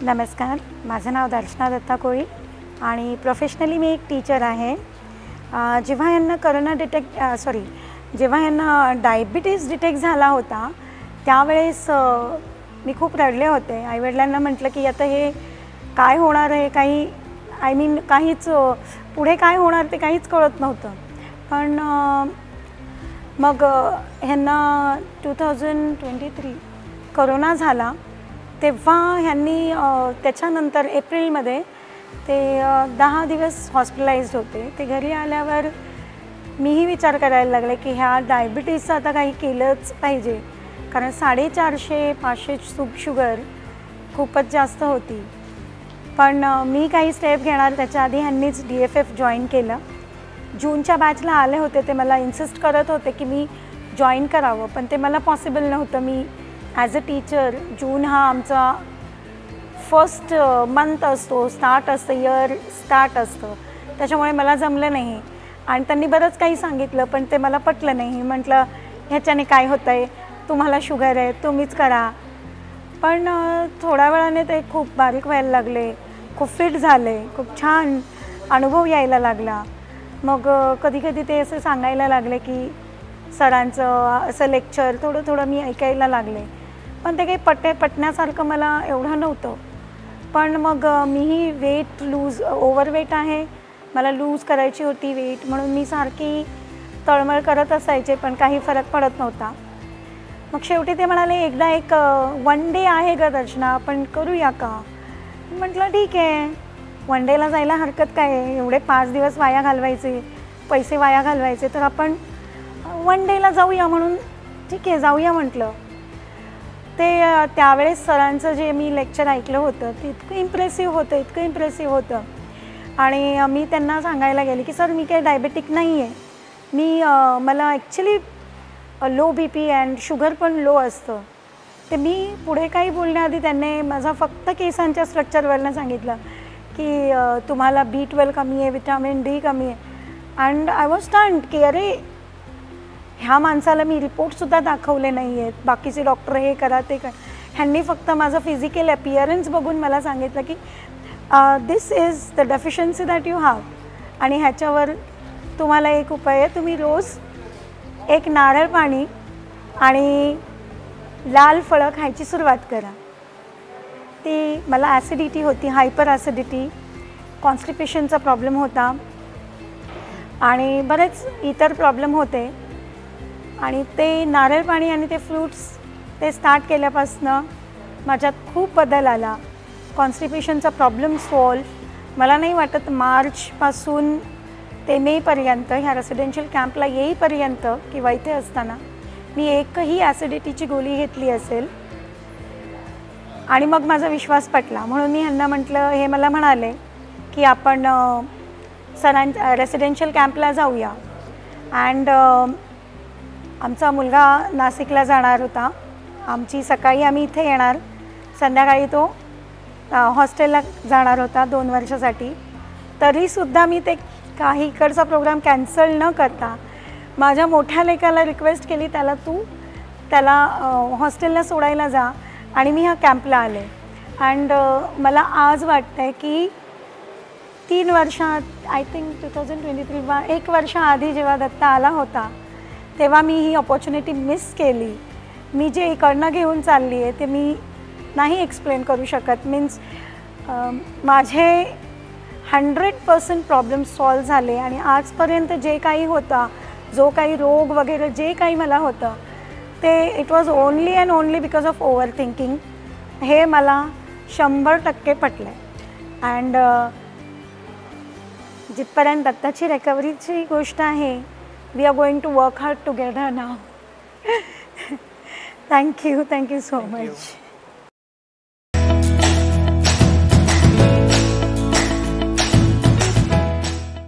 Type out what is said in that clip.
नमस्कार, माझं नाव दर्शना दत्ता कोळी आणि प्रोफेशनली मी एक टीचर आहे। जेव्हा यांना जेव्हा यांना डायबिटीज डिटेक्ट झाला होता त्यावेळेस मी खूप रडले होते। आईवडिलांना म्हटलं की आता हे काय होणार आहे, काहीच पुढे काय होणार ते काहीच कळत नव्हतं। पण मग ह्यांना 2023 कोरोना झाला तेव्हा ह्यांनी त्याच्यानंतर एप्रिलमध्ये ते 10 दिवस हॉस्पिटलाइज्ड होते। ते घरी आल्यावर मीही विचार करायला लागले की ह्या डायबिटीजचं आता काही केलंच पाहिजे, कारण 450-500 शुगर खूपच जास्त होती। पण मी काही स्टेप घेणार त्याच्या आधी ह्यांनीच DFF जॉईन केलं। जूनच्या बॅचला आले होते, ते मला इन्सिस्ट करत होते की मी जॉईन करावं, पण ते मला पॉसिबल नव्हतं। मी ॲज अ टीचर जून हा आमचा फर्स्ट मंथ असतो, इयर स्टार्ट असतं, त्याच्यामुळे मला जमलं नाही। आणि त्यांनी बरंच काही सांगितलं पण ते मला पटलं नाही। म्हटलं ह्याच्याने काय होतं आहे, तुम्हाला शुगर आहे तुम्हीच करा। पण थोड्या वेळाने ते खूप बारीक व्हायला लागले, खूप फिट झाले, खूप छान अनुभव यायला लागला। मग कधी कधी ते असं सांगायला लागले की सरांचं असं लेक्चर थोडं मी ऐकायला लागले, पण ते काही पटण्यासारखं मला एवढं नव्हतं। पण मग मीही ओव्हरवेट आहे, मला लूज करायची होती वेट, म्हणून मी सारखी तळमळ करत असायचे पण काही फरक पडत नव्हता। मग शेवटी ते म्हणाले एकदा एक 1 डे आहे ग दर्शना, आपण करूया का? म्हटलं ठीक आहे, 1 डेला जायला हरकत काय आहे, एवढे 5 दिवस वाया घालवायचे, पैसे वाया घालवायचे, तर आपण 1 डेला जाऊया। म्हणून ठीक आहे जाऊया म्हटलं। ते त्यावेळेस सरांचं जे मी लेक्चर ऐकलं होतं ते इतकं इम्प्रेसिव्ह होतं। आणि मी त्यांना सांगायला गेले की सर मी काही डायबेटिक नाही आहे, मला actually low BP and sugar पण लो असतं। ते मी पुढे काही बोलण्याआधी त्यांनी माझा फक्त केसांच्या स्ट्रक्चरवरनं सांगितलं की तुम्हाला B12 कमी आहे, विटॅमिन D कमी आहे। अँड आय वॉज स्टन्ड की अरे ह्या माणसाला मी रिपोर्टसुद्धा दाखवले नाही आहेत, बाकीचे डॉक्टर हे करा ते करा, ह्यांनी फक्त माझं फिजिकल अपीअरन्स बघून मला सांगितलं की this is the deficiency that you have, आणि ह्याच्यावर तुम्हाला एक उपाय आहे, तुम्ही रोज एक नारळ पाणी आणि लाल फळं खायची सुरुवात करा। ती मला ॲसिडिटी होती, हायपर ॲसिडिटी, कॉन्स्टिपेशनचा प्रॉब्लेम होता आणि बरेच इतर प्रॉब्लेम होते। आणि ते नारळ पाणी आणि ते फ्रूट्स ते स्टार्ट केल्यापासनं माझ्यात खूप बदल आला। कॉन्स्टिपेशनचा प्रॉब्लेम सॉल्व्ह। मला नाही वाटत मार्चपासून ते मेपर्यंत, ह्या रेसिडेन्शियल कॅम्पला येईपर्यंत किंवा इथे असताना मी एकही ॲसिडिटीची गोळी घेतली असेल। आणि मग माझा विश्वास पटला, म्हणून मी ह्यांना म्हटलं, हे मला म्हणाले की आपण रेसिडेन्शियल कॅम्पला जाऊया। अँड आमचा मुलगा नाशिकला जाणार होता, सकाळी आम्ही इथे येणार, संध्याकाळी तो हॉस्टेलला जाणार होता 2 वर्षासाठी। तरीसुद्धा मी ते काही इकडचा प्रोग्राम कॅन्सल न करता माझ्या मोठ्या लेकाला रिक्वेस्ट केली, त्याला हॉस्टेलला सोडायला जा, आणि मी ह्या कॅम्पला आले। अँड मला आज वाटतं आहे की 3 वर्षात आय थिंक 2023 1 वर्षाआधी जेव्हा दत्ता आला होता तेव्हा मी ही अपॉर्च्युनिटी मिस केली। मी जे इकडनं घेऊन चालली आहे ते मी नाही एक्सप्लेन करू शकत। माझे 100% प्रॉब्लेम सॉल्व झाले, आणि आजपर्यंत जे काही होता, जो काही रोग वगैरे जे काही मला होतं ते it was only and only because of over thinking. हे मला 100% पटलं आहे। अँड जिथपर्यंत दत्ताची रिकव्हरीची गोष्ट आहे, we are going to work hard together now. Thank you so much.